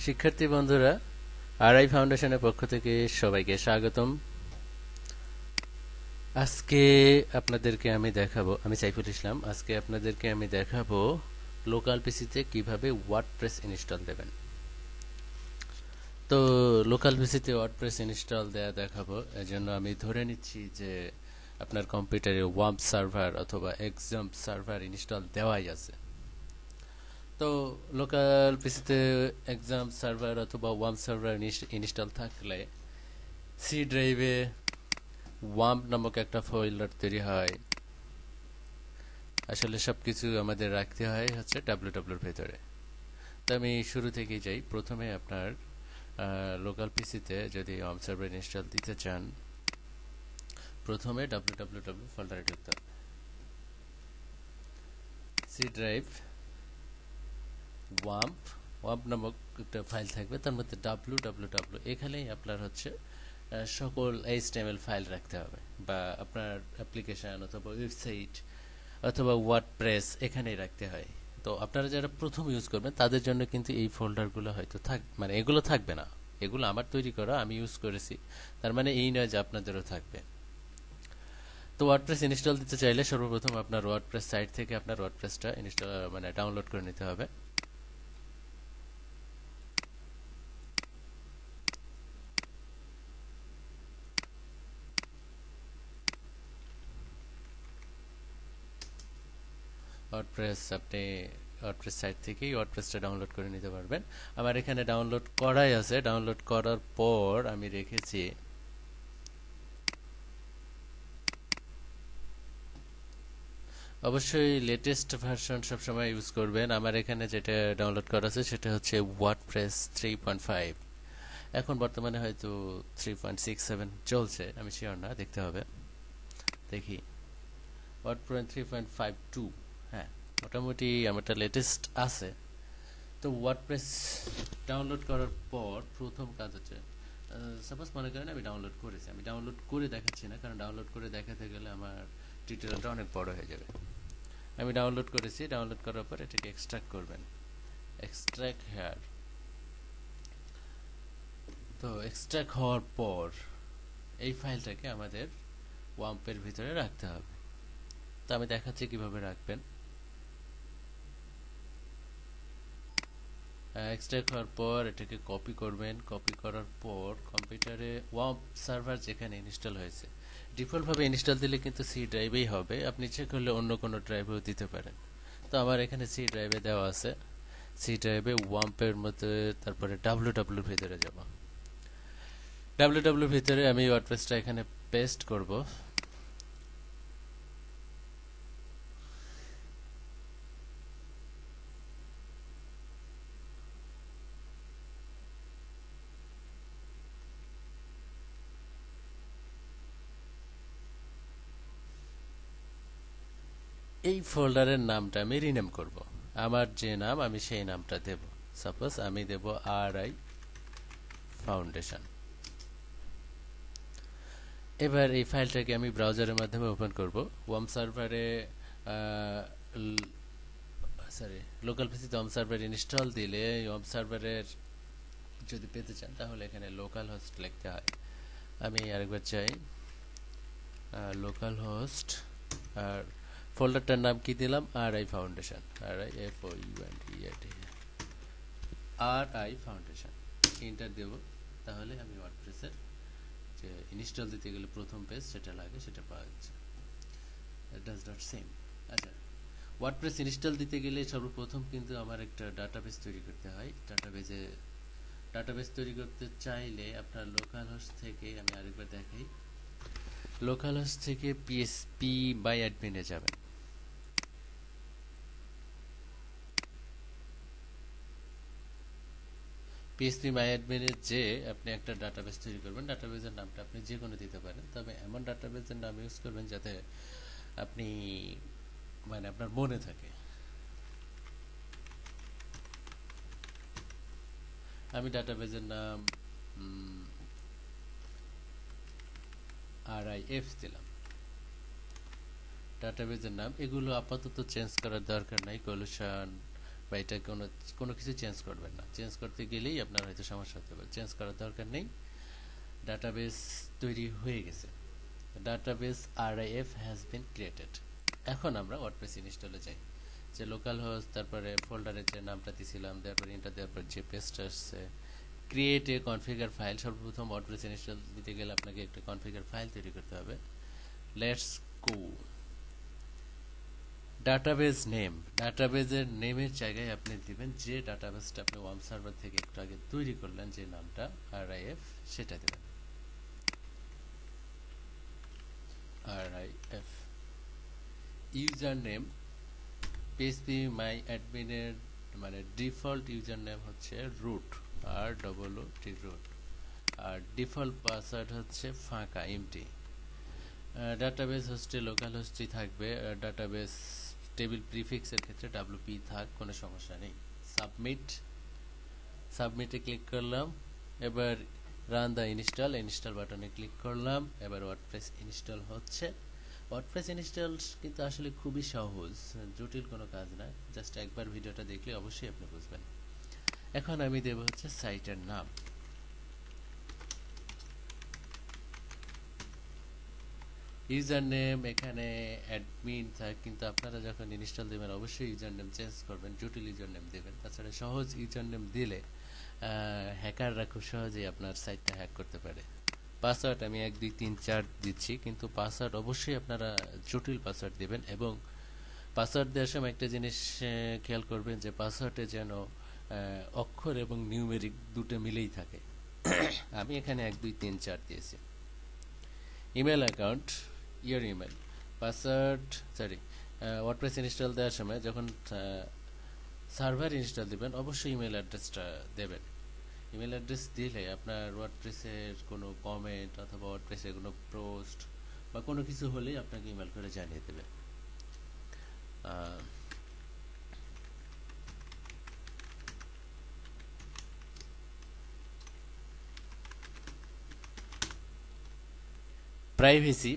শিক্ষার্থী বন্ধুরা, আরআই ফাউন্ডেশনের পক্ষ থেকে সবাইকে স্বাগতম। আজকে আপনাদেরকে আমি দেখাবো, আমি সাইফুল ইসলাম। আজকে আপনাদেরকে আমি দেখাবো লোকাল পিসিতে কিভাবে ওয়ার্ডপ্রেস ইনস্টল দেবেন। তো লোকাল পিসিতে ওয়ার্ডপ্রেস ইনস্টল দেয়া দেখাবো, এজন্য আমি ধরে নিচ্ছি যে আপনার কম্পিউটারে ওয়াম্প সার্ভার অথবা এক্সাম্প সার্ভার ইনস্টল দেওয়াই আছে। তো লোকাল পিসিতে এক্সাম সার্ভার অথবা ওয়াম্প সার্ভার ইনস্টল থাকলে সি ড্রাইভে ওয়াম্প নামক একটা ফোল্ডার তৈরি হয়। আসলে সবকিছু আমাদের রাখতে হয় হচ্ছে ডাব্লিউডাব্লিউর ভেতরে। তো আমি শুরু থেকেই যাই। প্রথমে আপনার লোকাল পিসিতে যদি ওয়াম্প সার্ভার ইনস্টল দিতে চান, প্রথমে ডাব্লিউডাব্লিউ ফোল্ডারে ঢুকতে হবে। সি ড্রাইভ ওয়াম্প ওয়াম্প নামক একটা ফাইল থাকবে, তার মধ্যে ডাব্লিউডাব্লিউ এখানেই আপনার হচ্ছে সকল এইচটিএমএল ফাইল রাখতে হবে, বা আপনার অ্যাপ্লিকেশন অথবা ওয়েবসাইট অথবা ওয়ার্ডপ্রেস এখানেই রাখতে হয়। তো আপনারা যারা প্রথম ইউজ করবেন তাদের জন্য কিন্তু এই ফোল্ডারগুলো হয়তো মানে এগুলো থাকবে না। এগুলো আমার তৈরি করা, আমি ইউজ করেছি, তার মানে এই নয় যে আপনাদেরও থাকবে। তো ওয়ার্ডপ্রেস ইনস্টল দিতে চাইলে সর্বপ্রথম আপনার ওয়ার্ডপ্রেস সাইট থেকে আপনার ওয়ার্ডপ্রেসটা ইনস্টল মানে ডাউনলোড করে নিতে হবে। আপনি ওয়ার্ডপ্রেস সাইট থেকেই ওয়ার্ডপ্রেসটা ডাউনলোড করে নিতে পারবেন। আমার এখানে ডাউনলোড করাই আছে। ডাউনলোড করার পর আমি রেখেছি অবশ্যই লেটেস্ট ভার্সন সবসময় ইউজ করবেন। আমার এখানে যেটা ডাউনলোড করা আছে সেটা হচ্ছে ওয়ার্ডপ্রেস 3.5। এখন বর্তমানে হয়তো 3.67 চলছে, আমি শিওর না, দেখতে হবে। দেখি ওয়ার্ডপ্রেস 3.52, হ্যাঁ মোটামুটি আমারটা লেটেস্ট আছে। তো ওয়ার্ডপ্রেস ডাউনলোড করার পর প্রথম কাজ হচ্ছে, সাপোজ মনে করেন আমি ডাউনলোড করেছি, আমি ডাউনলোড করে দেখাচ্ছি না, কারণ ডাউনলোড করে দেখাতে গেলে আমার টিউটোরিয়ালটা অনেক বড় হয়ে যাবে। আমি ডাউনলোড করেছি, ডাউনলোড করার পর এটাকে এক্সট্রাক্ট করবেন, এক্সট্রাক্ট হেয়ার। তো এক্সট্রাক্ট হওয়ার পর এই ফাইলটাকে আমাদের ওয়াম্পের ভিতরে রাখতে হবে। তো আমি দেখাচ্ছি কিভাবে রাখবেন। এক্সট্রাক্ট হওয়ার পর এটাকে কপি করবেন। কপি করার পর কম্পিউটারে ওয়াম্প সার্ভার যেখানে ইনস্টল হয়েছে, ডিফল্টভাবে ইনস্টল দিলে কিন্তু সি ড্রাইভেই হবে, আপনি ইচ্ছে করলে অন্য কোনো ড্রাইভেও দিতে পারেন। তো আমার এখানে সি ড্রাইভে দেওয়া আছে। সি ড্রাইভে ওয়াম্পের মধ্যে তারপরে ডাব্লিউডাব্লিউর ভিতরে যাব। ডাব্লিউডাব্লিউর ভিতরে আমি ওয়ার্ডপ্রেসটা এখানে পেস্ট করব। এই ফোল্ডারের নামটা আমি রিনেম করব। আমার যে নাম আমি সেই নামটা দেব। সাপোজ আমি দেব আরআই ফাউন্ডেশন। এবার এই ফাইলটাকে আমি ব্রাউজারের মাধ্যমে ওপেন করব। ওয়াম্প সার্ভারে লোকাল পিসিতে ওয়াম্প সার্ভার ইনস্টল দিলে ওয়াম্প সার্ভারের যদি পেতে চান তাহলে এখানে লোকাল হোস্ট লিখতে হয়। আমি আরেকবার চাই লোকাল হোস্ট, আর ফোল্ডারটার নাম কি দিলাম, RI foundation, RI RI foundation. Enter দেব, তাহলে আমি ওয়ার্ডপ্রেসের যে ইনস্টল দিতে গেলে প্রথম পেজ যেটা লাগে সেটা পাওয়া যাচ্ছে। Does not same. আচ্ছা, ওয়ার্ডপ্রেস ইনস্টল দিতে গেলে সর্বপ্রথম কিন্তু আমার একটা ডাটাবেস তৈরি করতে হয়। ডাটাবেস তৈরি করতে চাইলে আপনার লোকাল হোস্ট থেকে, আমি আরেকবার দেখাই, লোকাল হোস্ট থেকে পিএসপি বাই অ্যাডমিনে যাবেন। পিএসপি বাই অ্যাডমিনে যে আপনি একটা ডাটাবেস তৈরি করবেন। ডাটাবেসের নামটা আপনি যে কোনো দিতে পারেন, তবে এমন ডাটাবেসের নাম ইউজ করবেন যাতে আপনি মানে আপনার মনে থাকে। আমি ডাটাবেসের নাম RIF দিলাম। ডাটাবেসের নাম এগুলো আপাতত চেঞ্জ করার দরকার নাই। কলুশন বা এটা কোনো কিছু চেঞ্জ করবেন না। চেঞ্জ করতে গেলেই আপনার হয়তো সমস্যা হতে পারে। চেঞ্জ করার দরকার নেই, ডাটাবেস তৈরি হয়ে গেছে। Database RIF has been created. এখন আমরা ওয়ার্ডপ্রেস ইনস্টলে যাই, যে লোকাল হোস্ট, তারপরে ফোল্ডারের যে নামটা দিয়েছিলাম, তারপর ইন্টার দেওয়ার পর যে পেজটা আসছে, ক্রিয়েট এ কনফিগার ফাইল। সর্বপ্রথম ওয়ার্ডপ্রেস ইনস্টল দিতে গেলে আপনাকে একটা কনফিগার ফাইল তৈরি করতে হবে। Let's go. ডাটাবেস নেম, ডাটাবেসের নেমের জায়গায় আপনি দিবেন যে ডাটাবেসটা আপনি ওয়ার্ম সার্ভার থেকে একটু আগে তৈরি করলেন, যে নামটা RIF, সেটা দেবেন। RIF ইউজার নেম, PHP মাই অ্যাডমিনের মানে ডিফল্ট ইউজার নেম হচ্ছে রুট, ROOT রুট, আর ডিফল্ট পাসওয়ার্ড হচ্ছে ফাঁকা এমটি। ডাটাবেস হোস্টে লোকাল হোস্টই থাকবে। ডাটাবেস টেবিল প্রিফিক্সের ক্ষেত্রে WP থাক, কোনো সমস্যা নেই। সাবমিটে ক্লিক করলাম। এবার রান দ্য ইনস্টল বাটনে ক্লিক করলাম। এবার ওয়ার্ডপ্রেস ইনস্টল হচ্ছে। ওয়ার্ডপ্রেস ইনস্টল কিন্তু আসলে খুবই সহজ, জটিল কোনো কাজ না। জাস্ট একবার ভিডিওটা দেখলে অবশ্যই আপনি বুঝবেন। এখন আমি দেব হচ্ছে সাইটের নাম। ইউজার নেম এখানে অ্যাডমিন থাক, কিন্তু আপনারা যখন ইনস্টল দেবেন অবশ্যই ইউজার নেম চেঞ্জ করবেন, জটিল ইউজার নেম দেবেন। তাছাড়া সহজ ইউজার নেম দিলে হ্যাকাররা খুব সহজেই আপনার সাইটটা হ্যাক করতে পারে। পাসওয়ার্ড আমি 1 2 3 4 দিচ্ছি, কিন্তু পাসওয়ার্ড অবশ্যই আপনারা জটিল পাসওয়ার্ড দেবেন। এবং পাসওয়ার্ড দেওয়ার সময় একটা জিনিস খেয়াল করবেন, যে পাসওয়ার্ডে যেন অক্ষর এবং নিউমেরিক দুটো মিলেই থাকে। আমি এখানে 1 2 3 4 দিয়েছি। Email account, your email, password, WordPress install দেওয়ার সময় যখন সার্ভার ইনস্টল দিবেন অবশ্যই ইমেল অ্যাড্রেসটা দেবেন। ইমেল অ্যাড্রেস দিলে আপনার ওয়ার্ডপ্রেসের কোনো কমেন্ট অথবা ওয়ার্ডপ্রেসের কোনো পোস্ট বা কোনো কিছু হলেই আপনাকে ইমেল করে জানিয়ে দেবে।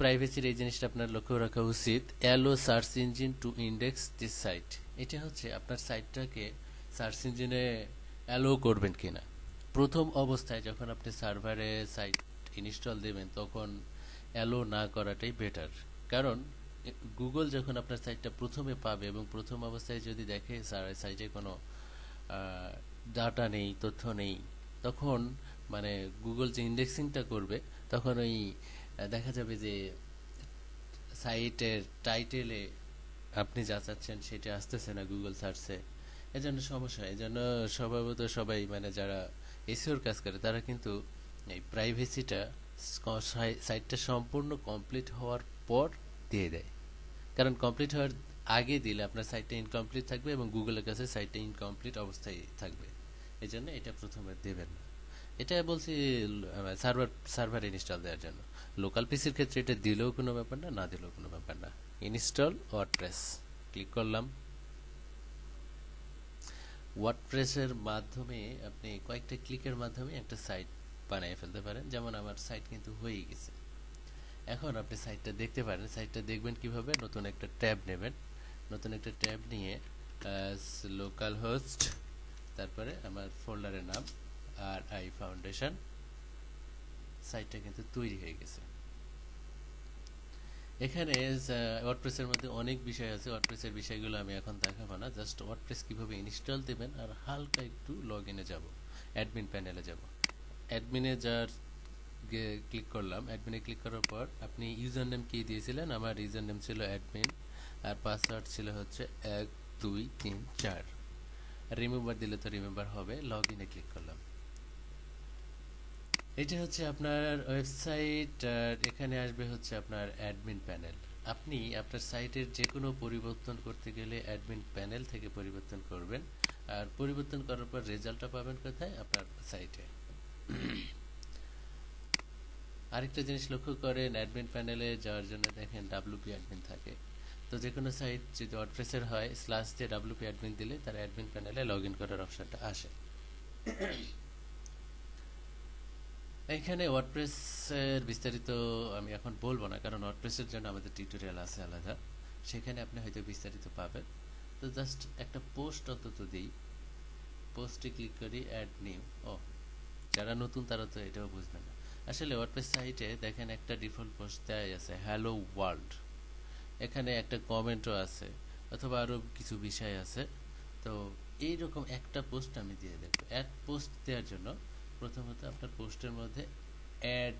প্রাইভেসির এই জিনিসটা আপনার লক্ষ্য রাখা উচিত। Allow search engine to index this site, এটা হচ্ছে আপনার সাইটটাকে সার্চ ইঞ্জিনে অ্যালো করবেন কিনা। প্রথম অবস্থায় যখন আপনি সার্ভারে সাইট ইনস্টল দেবেন তখন অ্যালো না করাটাই বেটার। কারণ গুগল যখন আপনার সাইটটা প্রথমে পাবে এবং প্রথম অবস্থায় যদি দেখে সাইটে কোনো ডাটা নেই, তথ্য নেই, তখন মানে গুগল যে ইন্ডেক্সিংটা করবে তখন ওই দেখা যাবে যে সাইটের টাইটেলে আপনি যা চাচ্ছেন সেটা আসতেছে না গুগল সার্চে। এজন্য সমস্যা। এজন্য স্বভাবত সবাই মানে যারা এসইওর কাজ করে তারা কিন্তু এই প্রাইভেসিটা সাইটটা সম্পূর্ণ কমপ্লিট হওয়ার পর দিয়ে দেয়। কারণ কমপ্লিট হওয়ার আগে দিলে আপনার সাইটটা ইনকমপ্লিট থাকবে এবং গুগলের কাছে সাইটটা ইনকমপ্লিট অবস্থায় থাকবে। এজন্য এটা প্রথমে দেবেন না। এটা বলছি সার্ভার ইনস্টল দেওয়ার জন্য। লোকাল পিসির ক্ষেত্রে এটা দিলেও কোনো ব্যাপার না, না দিলেও কোনো ব্যাপার না। ইনস্টল ওয়ার্ডপ্রেস ক্লিক করলাম। ওয়ার্ডপ্রেসের মাধ্যমে আপনি কয়েকটা ক্লিকের মাধ্যমে একটা সাইট বানিয়ে ফেলতে পারেন। যেমন আমার সাইট কিন্তু হয়েই গেছে। এখন আপনি সাইটটা দেখতে পারেন। সাইটটা দেখবেন কিভাবে? নতুন একটা ট্যাব নেবেন। নতুন একটা ট্যাব নিয়ে লোকাল হোস্ট, তারপরে আমার ফোল্ডারের নাম RI ফাউন্ডেশন। সাইটটা কিন্তু তৈরি হয়ে গেছে। এখানে ওয়ার্ডপ্রেসের মধ্যে অনেক বিষয় আছে। ওয়ার্ডপ্রেসের বিষয়গুলো আমি এখন দেখাবো না। জাস্ট ওয়ার্ডপ্রেস কিভাবে ইনস্টল দেবেন আর হালকা একটু লগইনে যাব, অ্যাডমিন প্যানেলে যাব। অ্যাডমিনে যার ক্লিক করলাম। অ্যাডমিনে ক্লিক করার পর আপনি ইউজার নেম কি দিয়েছিলেন? আমার ইউজার নেম ছিল অ্যাডমিন আর পাসওয়ার্ড ছিল হচ্ছে 1 2 3 4। রিমেম্বার দিলে তো রিমেম্বার হবে। লগইনে ক্লিক করলাম। এটা হচ্ছে আপনার ওয়েবসাইট আর এখানে আসবে হচ্ছে আপনার অ্যাডমিন প্যানেল। আপনি আপনার সাইটের যে কোনো পরিবর্তন করতে গেলে অ্যাডমিন প্যানেল থেকে পরিবর্তন করবেন। আর পরিবর্তন করার পর রেজাল্টটা পাবেন কোথায়? আপনার সাইটে। আরেকটা জিনিস লক্ষ্য করেন, অ্যাডমিন প্যানেলে যাওয়ার জন্য দেখেন WP অ্যাডমিন থাকে। তো যে কোনো সাইট যদি ওয়ার্ডপ্রেসের হয় স্ল্যাশ দিয়ে WP অ্যাডমিন দিলে তার অ্যাডমিন প্যানেলে লগ ইন করার অপশনটা আসে। এখানে ওয়ার্ডপ্রেসের বিস্তারিত আমি এখন বলবো না, কারণ ওয়ার্ডপ্রেসের জন্য আমাদের টিউটোরিয়াল আছে আলাদা, সেখানে আপনি হয়তো বিস্তারিত পাবেন। তো জাস্ট একটা পোস্ট অন্তত দিই, পোস্টে ক্লিক করি, অ্যাড নিউ। ও, যারা নতুন তারা তো এটাও বুঝবে না। আসলে ওয়ার্ডপ্রেস সাইটে দেখেন একটা ডিফল্ট পোস্ট দেওয়া আছে, হ্যালো ওয়ার্ল্ড। এখানে একটা কমেন্টও আছে, অথবা আরও কিছু বিষয় আছে। তো এইরকম একটা পোস্ট আমি দিয়ে দেবো। অ্যাড পোস্ট দেওয়ার জন্য প্রথমত আপনার পোস্টের মধ্যে অ্যাড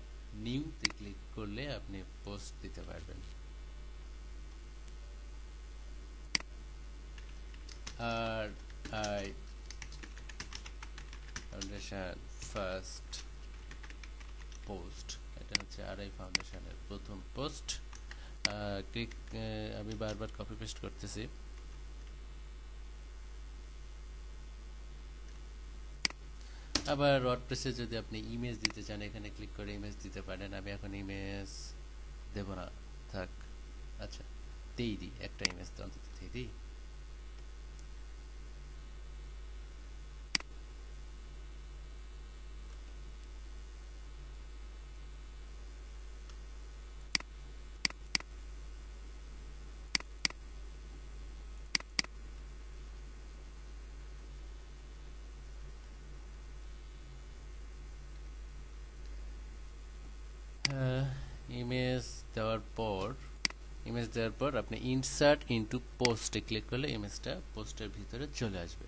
নিউতে ক্লিক করলে আপনি পোস্ট দিতে পারবেন। আর আই ফাউন্ডেশন ফার্স্ট পোস্ট, এটা হচ্ছে আর আই ফাউন্ডেশনের প্রথম পোস্ট। ক্লিক, আমি বারবার কপি পেস্ট করতেছি। আবার ওয়ার্ডপ্রেসে যদি আপনি ইমেজ দিতে চান, এখানে ক্লিক করে ইমেজ দিতে পারেন। আমি এখন ইমেজ দেব না, থাক। আচ্ছা, দিই একটা ইমেজ তো অন্তত দিই। ইমেজ দেওয়ার পর আপনি ইনসার্ট ইনটু পোস্টে ক্লিক করলে ইমেজটা পোস্টের ভিতরে চলে আসবে,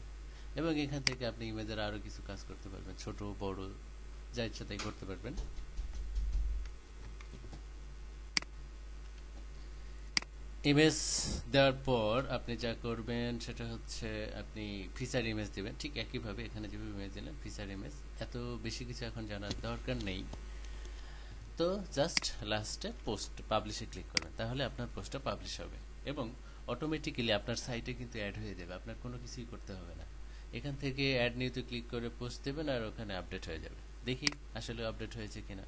এবং এখান থেকে আপনি ইমেজের আরও কিছু কাজ করতে পারবেন, ছোট বড় যা ইচ্ছা তাই করতে পারবেন। ইমেজ দেওয়ার পর আপনি যা করবেন সেটা হচ্ছে আপনি ফিচার ইমেজ দিবেন, ঠিক একইভাবে এখানে যেভাবে ইমেজ দিলেন ফিচার ইমেজ। এত বেশি কিছু এখন জানার দরকার নেই। তো জাস্ট লাস্টে পোস্ট পাবলিশে ক্লিক করবেন, তাহলে আপনার পোস্টটা পাবলিশ হবে এবং অটোমেটিক্যালি আপনার সাইটে কিন্তু অ্যাড হয়ে যাবে, আপনার কোনো কিছুই করতে হবে না। এখান থেকে অ্যাড নিউতে ক্লিক করে পোস্ট দেবেন আর ওখানে আপডেট হয়ে যাবে। দেখি আসলে আপডেট হয়েছে কিনা।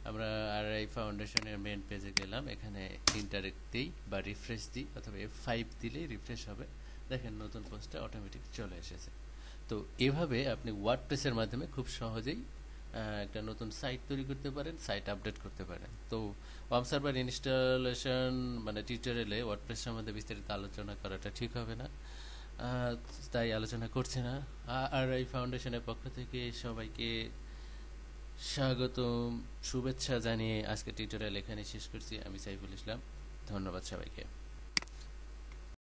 আমরা আর আই ফাউন্ডেশনের মেন পেজে গেলাম, এখানে ইন্টারেক্ট দিই বা রিফ্রেশ দিই, অথবা F5 দিলেই রিফ্রেশ হবে। দেখেন নতুন পোস্টটা অটোমেটিক চলে এসেছে। তো এভাবে আপনি ওয়ার্ডপ্রেসের মাধ্যমে খুব সহজেই একটা নতুন সাইট তৈরি করতে পারেন, সাইট আপডেট করতে পারেন। তো ওয়ার্ম সার্ভার ইনস্টলেশন মানে টিউটোরিয়ালে ওয়ার্ডপ্রেস সম্বন্ধে বিস্তারিত আলোচনা করাটা ঠিক হবে না, তাই আলোচনা করছি না। আর আই ফাউন্ডেশনের পক্ষ থেকে সবাইকে স্বাগতম, শুভেচ্ছা জানিয়ে আজকে টিউটোরিয়াল এখানে শেষ করছি। আমি সাইফুল ইসলাম, ধন্যবাদ সবাইকে।